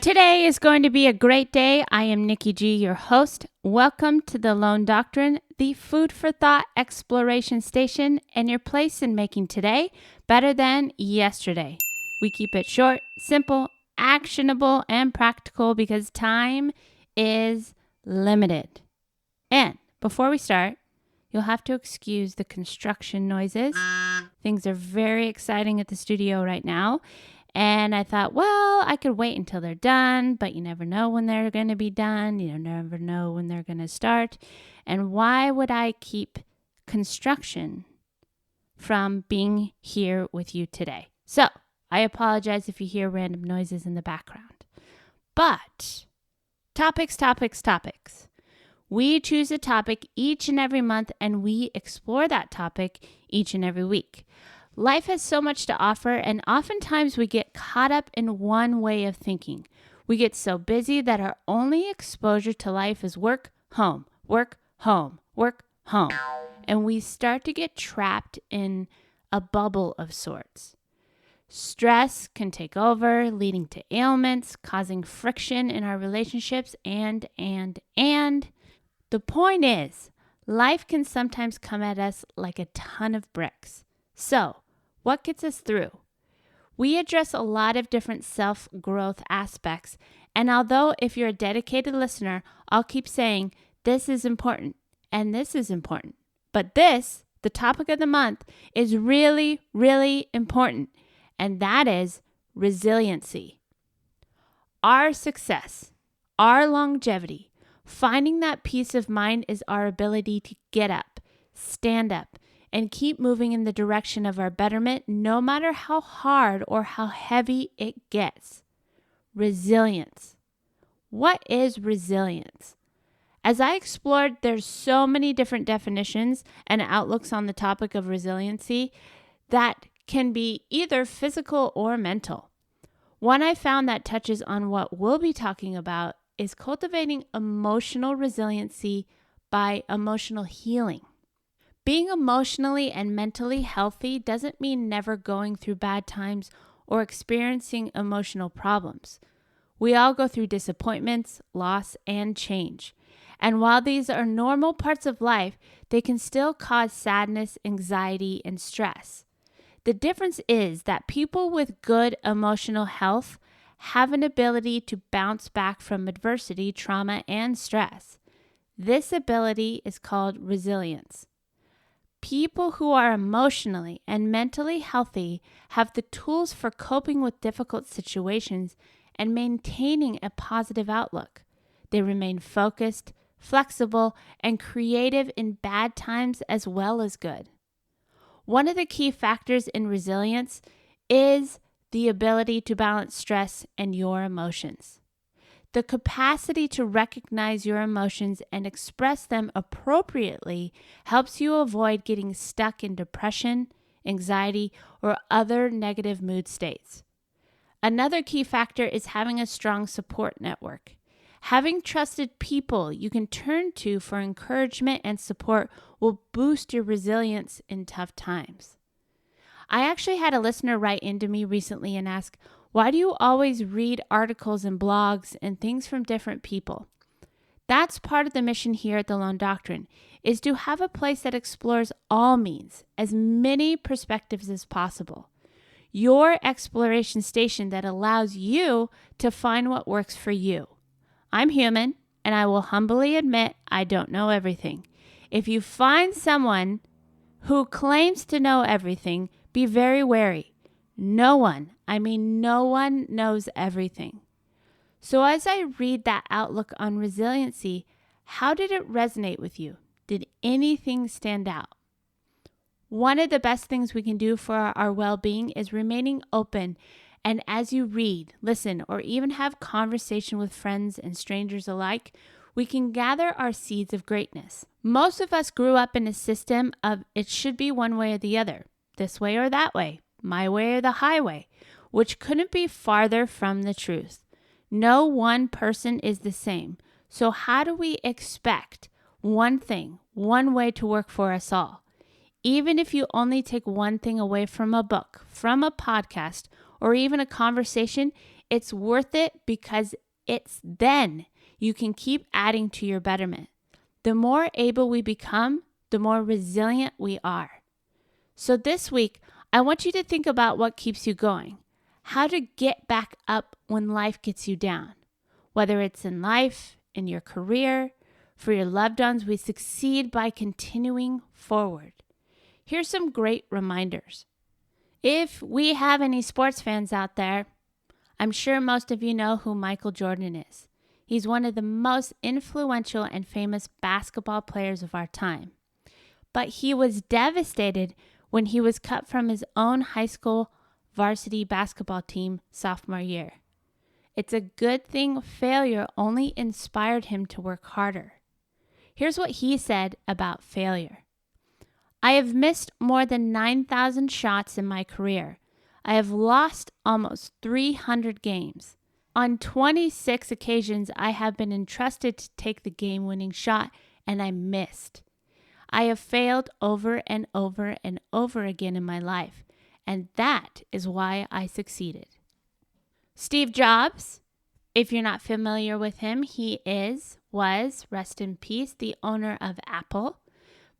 Today is going to be a great day. I am Nikki G, your host. Welcome to the Lone Doctrine, the food for thought exploration station, and your place in making today better than yesterday. We keep it short, simple, actionable, and practical because time is limited. And before we start, you'll have to excuse the construction noises. Things are very exciting at the studio right now. And I thought, well, I could wait until they're done, but you never know when they're going to be done. You never know when they're going to start. And why would I keep construction from being here with you today? So I apologize if you hear random noises in the background. But topics. We choose a topic each and every month, and we explore that topic each and every week. Life has so much to offer, and oftentimes we get caught up in one way of thinking. We get so busy that our only exposure to life is work, home, work, home, work, home. And we start to get trapped in a bubble of sorts. Stress can take over, leading to ailments, causing friction in our relationships, and. The point is, life can sometimes come at us like a ton of bricks. So, what gets us through? We address a lot of different self-growth aspects, and although if you're a dedicated listener, I'll keep saying this is important and this is important. But this, the topic of the month, is really, really important, and that is resiliency. Our success, our longevity, finding that peace of mind is our ability to get up, stand up, and keep moving in the direction of our betterment, no matter how hard or how heavy it gets. Resilience. What is resilience? As I explored, there's so many different definitions and outlooks on the topic of resiliency that can be either physical or mental. One I found that touches on what we'll be talking about is cultivating emotional resiliency by emotional healing. Being emotionally and mentally healthy doesn't mean never going through bad times or experiencing emotional problems. We all go through disappointments, loss, and change. And while these are normal parts of life, they can still cause sadness, anxiety, and stress. The difference is that people with good emotional health have an ability to bounce back from adversity, trauma, and stress. This ability is called resilience. People who are emotionally and mentally healthy have the tools for coping with difficult situations and maintaining a positive outlook. They remain focused, flexible, and creative in bad times as well as good. One of the key factors in resilience is the ability to balance stress and your emotions. The capacity to recognize your emotions and express them appropriately helps you avoid getting stuck in depression, anxiety, or other negative mood states. Another key factor is having a strong support network. Having trusted people you can turn to for encouragement and support will boost your resilience in tough times. I actually had a listener write into me recently and ask, why do you always read articles and blogs and things from different people? That's part of the mission here at the Lone Doctrine, is to have a place that explores all means, as many perspectives as possible. Your exploration station that allows you to find what works for you. I'm human, and I will humbly admit I don't know everything. If you find someone who claims to know everything, be very wary. No one knows everything. So as I read that outlook on resiliency, how did it resonate with you? Did anything stand out? One of the best things we can do for our well-being is remaining open, and as you read, listen, or even have conversation with friends and strangers alike, we can gather our seeds of greatness. Most of us grew up in a system of it should be one way or the other, this way or that way, my way or the highway, which couldn't be farther from the truth. No one person is the same. So how do we expect one thing, one way to work for us all? Even if you only take one thing away from a book, from a podcast, or even a conversation, it's worth it because it's then you can keep adding to your betterment. The more able we become, the more resilient we are. So this week, I want you to think about what keeps you going, how to get back up when life gets you down. Whether it's in life, in your career, for your loved ones, we succeed by continuing forward. Here's some great reminders. If we have any sports fans out there, I'm sure most of you know who Michael Jordan is. He's one of the most influential and famous basketball players of our time. But he was devastated when he was cut from his own high school varsity basketball team sophomore year. It's a good thing failure only inspired him to work harder. Here's what he said about failure. I have missed more than 9,000 shots in my career. I have lost almost 300 games. On 26 occasions, I have been entrusted to take the game-winning shot, and I missed. I have failed over and over and over again in my life, and that is why I succeeded. Steve Jobs, if you're not familiar with him, he was, rest in peace, the owner of Apple.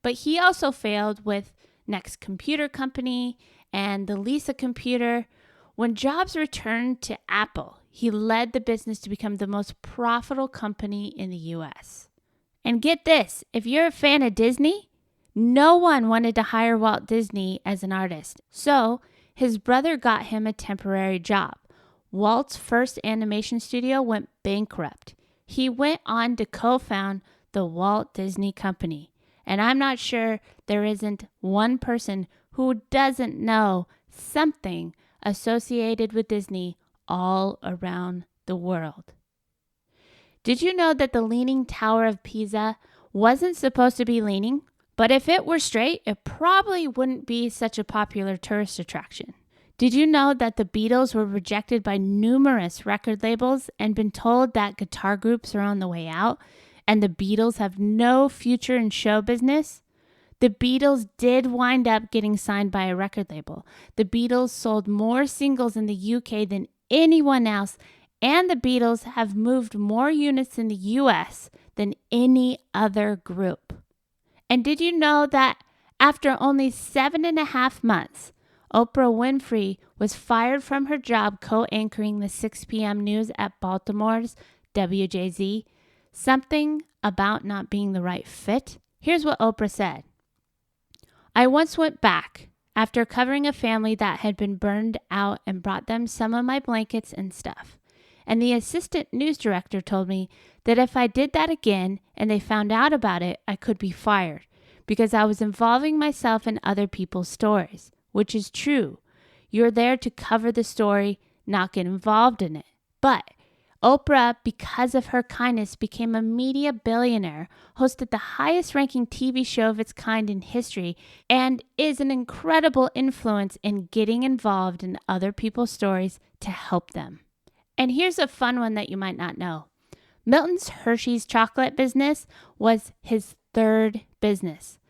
But he also failed with Next Computer Company and the Lisa computer. When Jobs returned to Apple, he led the business to become the most profitable company in the U.S. And get this, if you're a fan of Disney, no one wanted to hire Walt Disney as an artist. So his brother got him a temporary job. Walt's first animation studio went bankrupt. He went on to co-found the Walt Disney Company. And I'm not sure there isn't one person who doesn't know something associated with Disney all around the world. Did you know that the Leaning Tower of Pisa wasn't supposed to be leaning? But if it were straight, it probably wouldn't be such a popular tourist attraction. Did you know that the Beatles were rejected by numerous record labels and been told that guitar groups are on the way out and the Beatles have no future in show business? The Beatles did wind up getting signed by a record label. The Beatles sold more singles in the UK than anyone else, and the Beatles have moved more units in the US than any other group. And did you know that after only 7.5 months, Oprah Winfrey was fired from her job co-anchoring the 6 p.m. news at Baltimore's WJZ? Something about not being the right fit? Here's what Oprah said. I once went back after covering a family that had been burned out and brought them some of my blankets and stuff. And the assistant news director told me that if I did that again and they found out about it, I could be fired because I was involving myself in other people's stories, which is true. You're there to cover the story, not get involved in it. But Oprah, because of her kindness, became a media billionaire, hosted the highest-ranking TV show of its kind in history, and is an incredible influence in getting involved in other people's stories to help them. And here's a fun one that you might not know. Milton's Hershey's chocolate business was his third business.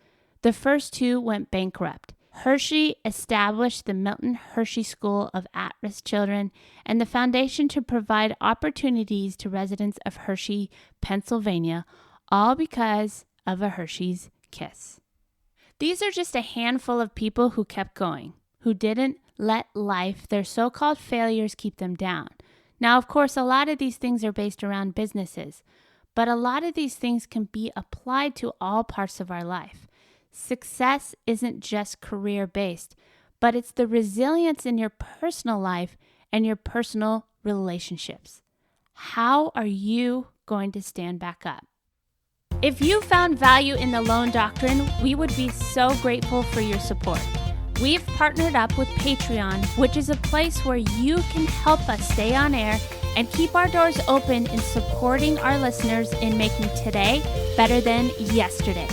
The first two went bankrupt. Hershey established the Milton Hershey School of At-Risk Children and the foundation to provide opportunities to residents of Hershey, Pennsylvania, all because of a Hershey's Kiss. These are just a handful of people who kept going, who didn't let life, their so-called failures, keep them down. Now, of course, a lot of these things are based around businesses, but a lot of these things can be applied to all parts of our life. Success isn't just career-based, but it's the resilience in your personal life and your personal relationships. How are you going to stand back up? If you found value in the Lone Doctrine, we would be so grateful for your support. We've partnered up with Patreon, which is a place where you can help us stay on air and keep our doors open in supporting our listeners in making today better than yesterday.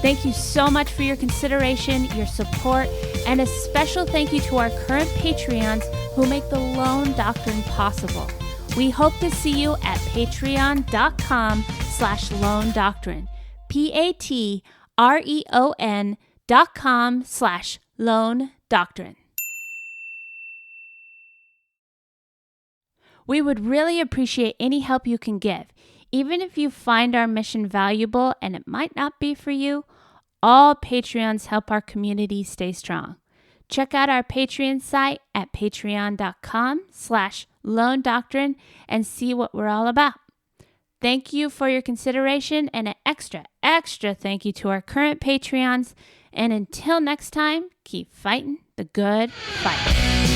Thank you so much for your consideration, your support, and a special thank you to our current Patreons who make the Lone Doctrine possible. We hope to see you at patreon.com/Lone Doctrine. patreon.com/Lone Doctrine. We would really appreciate any help you can give. Even if you find our mission valuable and it might not be for you, all Patreons help our community stay strong. Check out our Patreon site at patreon.com/lonedoctrine and see what we're all about. Thank you for your consideration and an extra thank you to our current Patreons. And until next time, keep fighting the good fight.